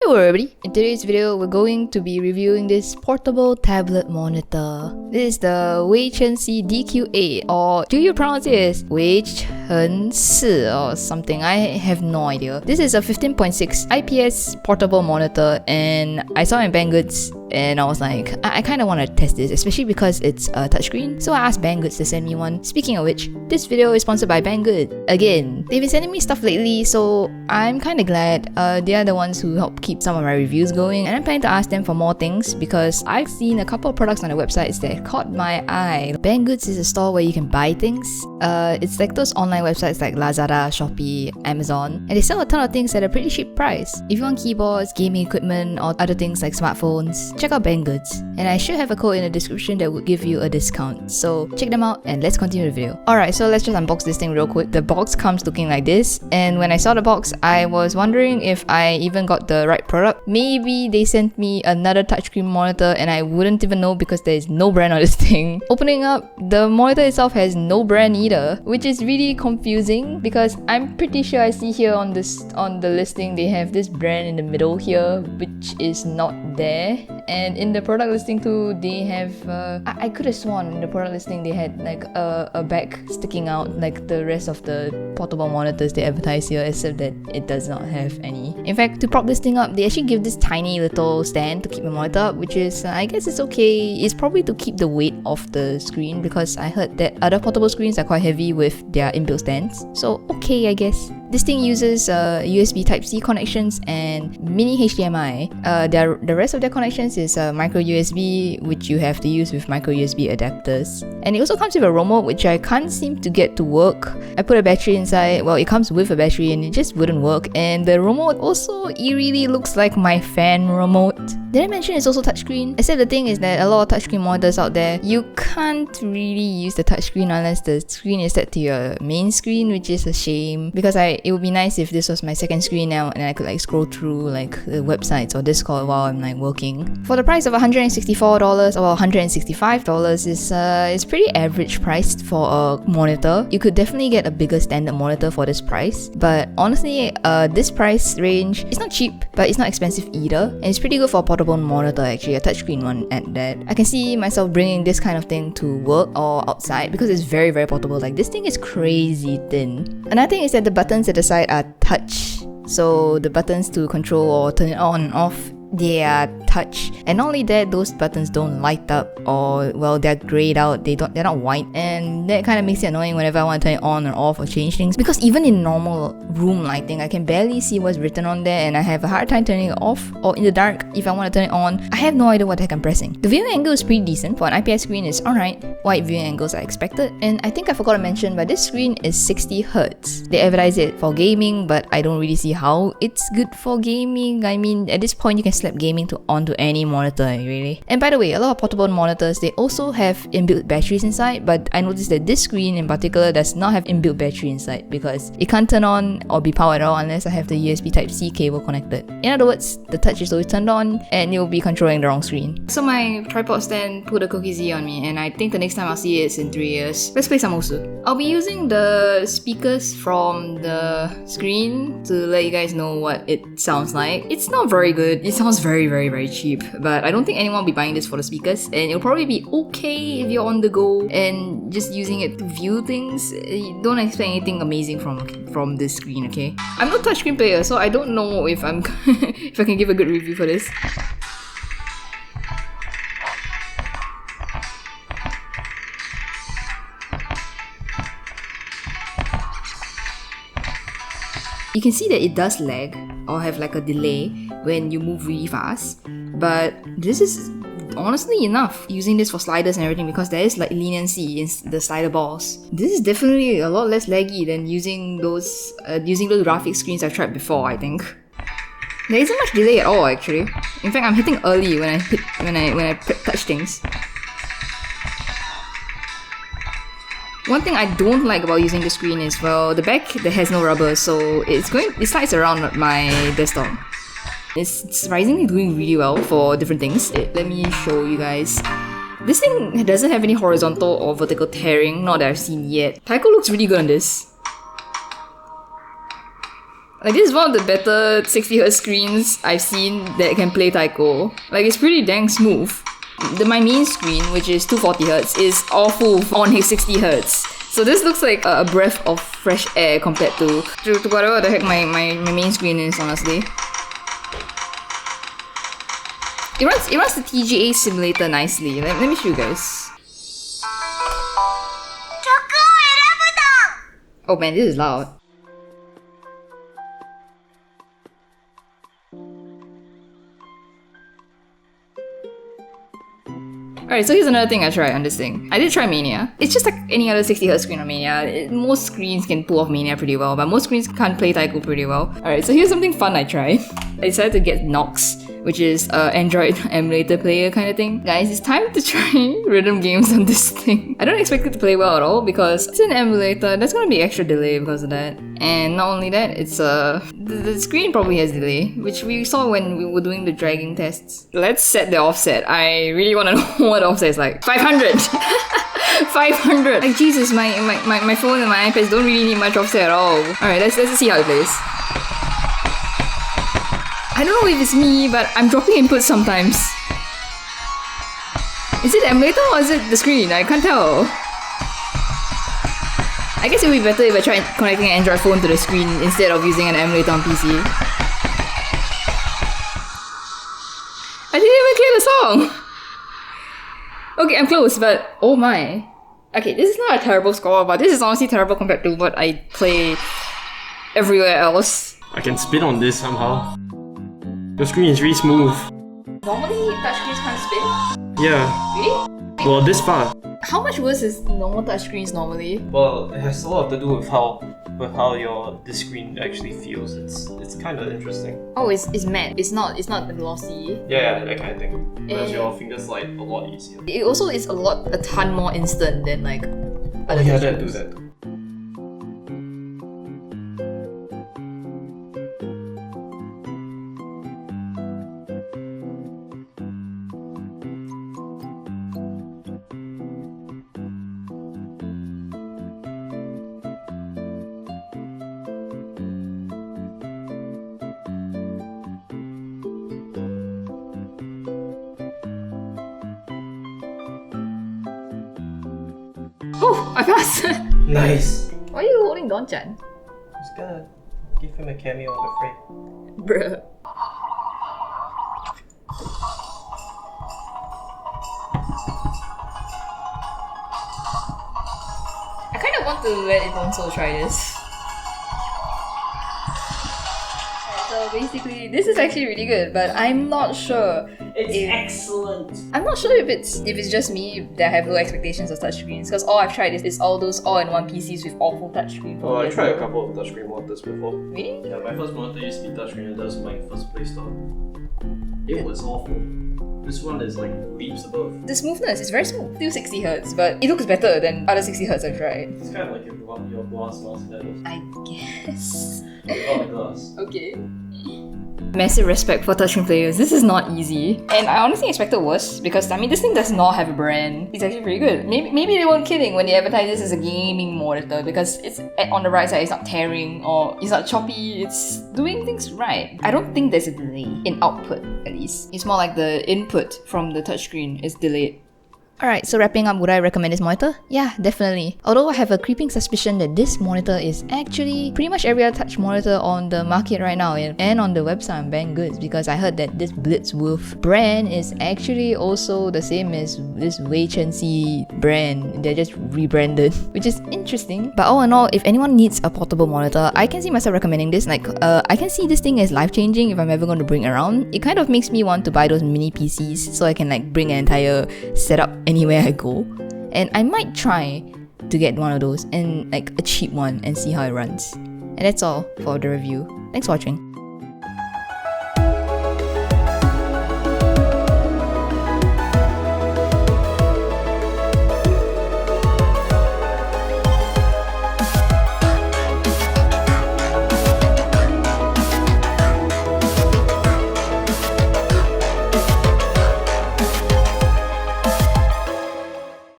Hello everybody, in today's video we're going to be reviewing this portable tablet monitor. This is the Weichen-Si DQ8, or do you pronounce it as Weichen-Si or something? I have no idea. This is a 15.6 IPS portable monitor and I saw it in Banggood and I was like, I kind of want to test this, especially because it's a touchscreen. So I asked Banggood to send me one. Speaking of which, this video is sponsored by Banggood. Again, they've been sending me stuff lately, so I'm kind of glad. They are the ones who help keep some of my reviews going, and I'm planning to ask them for more things because I've seen a couple of products on their websites that caught my eye. Banggood is a store where you can buy things. It's like those online websites like Lazada, Shopee, Amazon, and they sell a ton of things at a pretty cheap price. If you want keyboards, gaming equipment, or other things like smartphones, check out Banggood. And I should have a code in the description that would give you a discount. So check them out and let's continue the video. Alright, so let's just unbox this thing real quick. The box comes looking like this, and when I saw the box, I was wondering if I even got the right product. Maybe they sent me another touchscreen monitor and I wouldn't even know because there is no brand on this thing. Opening up, the monitor itself has no brand either, which is really confusing because I'm pretty sure I see here on the listing they have this brand in the middle here, which is not there. And in the product listing too, they have I could have sworn in the product listing they had like a back sticking out like the rest of the portable monitors they advertise here, except that it does not have any. In fact, to prop this thing up, they actually give this tiny little stand to keep the monitor up, which is I guess it's okay. It's probably to keep the weight off the screen because I heard that other portable screens are quite heavy with their inbuilt stands. So okay, I guess. This thing uses USB Type-C connections and mini HDMI. The rest of their connections is micro USB, which you have to use with micro USB adapters. And it also comes with a remote, which I can't seem to get to work. I put a battery inside. Well, it comes with a battery and it just wouldn't work. And the remote also eerily looks like my fan remote. Did I mention it's also touchscreen? Except the thing is that a lot of touchscreen monitors out there, you can't really use the touchscreen unless the screen is set to your main screen, which is a shame because it would be nice if this was my second screen now and I could like scroll through like the websites or Discord while I'm like working. For the price of $164 or $165 is pretty average priced for a monitor. You could definitely get a bigger standard monitor for this price, but honestly, this price range is not cheap, but it's not expensive either, and it's pretty good for a portable monitor actually, a touchscreen one at that. I can see myself bringing this kind of thing to work or outside because it's very portable. Like this thing is crazy thin. Another thing is that the buttons at the side are touch, so the buttons to control or turn it on and off, they are touch. And not only that, those buttons don't light up, or well, they're grayed out, they're not white, and that kind of makes it annoying whenever I want to turn it on or off or change things, because even in normal room lighting I can barely see what's written on there and I have a hard time turning it off, or in the dark if I want to turn it on, I have no idea what the heck I'm pressing. The viewing angle is pretty decent. For an IPS screen, it's alright. Wide viewing angles are expected, and I think I forgot to mention, but this screen is 60Hz. They advertise it for gaming, but I don't really see how it's good for gaming. I mean, at this point you can slap gaming onto any monitor, really. And by the way, a lot of portable monitors, they also have inbuilt batteries inside, but I noticed that this screen in particular does not have inbuilt battery inside because it can't turn on or be powered at all unless I have the USB Type-C cable connected. In other words, the touch is always turned on and you'll be controlling the wrong screen. So my tripod stand put a cookie Z on me, and I think the next time I'll see it is in 3 years. Let's play some Osu. I'll be using the speakers from the screen to let you guys know what it sounds like. It's not very good. It sounds very cheap, but I don't think anyone will be buying this for the speakers, and it'll probably be okay if you're on the go and just using it to view things. Don't expect anything amazing from this screen, okay? I'm no touchscreen player, so I don't know if I'm if I can give a good review for this. You can see that it does lag or have like a delay when you move really fast, but this is honestly enough using this for sliders and everything because there is like leniency in the slider balls. This is definitely a lot less laggy than using those graphic screens I've tried before, I think. There isn't much delay at all actually. In fact, I'm hitting early when I touch things. One thing I don't like about using the screen is, well, the back that has no rubber, so it slides around my desktop. It's surprisingly doing really well for different things. Let me show you guys. This thing doesn't have any horizontal or vertical tearing, not that I've seen yet. Taiko looks really good on this. Like, this is one of the better 60Hz screens I've seen that can play taiko. Like, it's pretty dang smooth. My main screen, which is 240Hz, is awful on his 60Hz. So this looks like a breath of fresh air compared to whatever the heck my main screen is, honestly. It runs the TGA simulator nicely. Let me show you guys. Oh man, this is loud. Alright, so here's another thing I tried on this thing. I did try Mania. It's just like any other 60Hz screen on Mania. Most screens can pull off Mania pretty well, but most screens can't play taiko pretty well. Alright, so here's something fun I tried. I decided to get Nox, which is an Android emulator player kind of thing. Guys, it's time to try rhythm games on this thing. I don't expect it to play well at all because it's an emulator. There's gonna be extra delay because of that. And not only that, it's the screen probably has delay, which we saw when we were doing the dragging tests. Let's set the offset. I really want to know what the offset is like. 500! 500! Like, Jesus, my phone and my iPads don't really need much offset at all. Alright, let's see how it plays. I don't know if it's me, but I'm dropping input sometimes. Is it the emulator or is it the screen? I can't tell. I guess it would be better if I tried connecting an Android phone to the screen instead of using an emulator on PC. I didn't even clear the song! Okay, I'm close, but oh my. Okay, this is not a terrible score, but this is honestly terrible compared to what I play everywhere else. I can spin on this somehow. The screen is really smooth. Normally, touchscreens can't spin? Yeah. Really? Well, this far. How much worse is normal touchscreens normally? Well, it has a lot to do with how this screen actually feels. It's kind of interesting. Oh, it's matte. It's not glossy. Yeah, that kind of thing. Whereas your fingers slide a lot easier. It also is a ton more instant than like Oh yeah, that do that. Oh, I passed! Nice. Why are you holding Don-chan? I was gonna give him a cameo, I'm afraid. Bruh. I kind of want to let Iponso try this. So basically, this is actually really good, but I'm not sure. It's excellent. I'm not sure if it's just me that have low expectations of touchscreens, because all I've tried is all those all-in-one PCs with awful touchscreen. Oh, I tried a couple of touchscreen monitors before. Really? Yeah, my first monitor used to be touchscreen and that was my first Play Store. It was awful. This one is like leaps above. The smoothness is very smooth. Still 60Hz, but it looks better than other 60Hz I've tried. It's kind of like your glass mouse pedals. I guess. Oh, glass. Okay. Massive respect for touchscreen players. This is not easy. And I honestly expected worse because, I mean, this thing does not have a brand. It's actually pretty good. Maybe they weren't kidding when they advertised this as a gaming monitor because it's on the right side, it's not tearing or it's not choppy, it's doing things right. I don't think there's a delay in output, at least. It's more like the input from the touchscreen is delayed. Alright, so wrapping up, would I recommend this monitor? Yeah, definitely. Although I have a creeping suspicion that this monitor is actually pretty much every other touch monitor on the market right now and on the website on Banggood, because I heard that this Blitzwolf brand is actually also the same as this Wei Chen-Si brand. They're just rebranded, which is interesting. But all in all, if anyone needs a portable monitor, I can see myself recommending this. Like, I can see this thing as life-changing if I'm ever going to bring it around. It kind of makes me want to buy those mini PCs so I can like bring an entire setup anywhere I go, and I might try to get one of those and like a cheap one and see how it runs. And that's all for the review. Thanks for watching.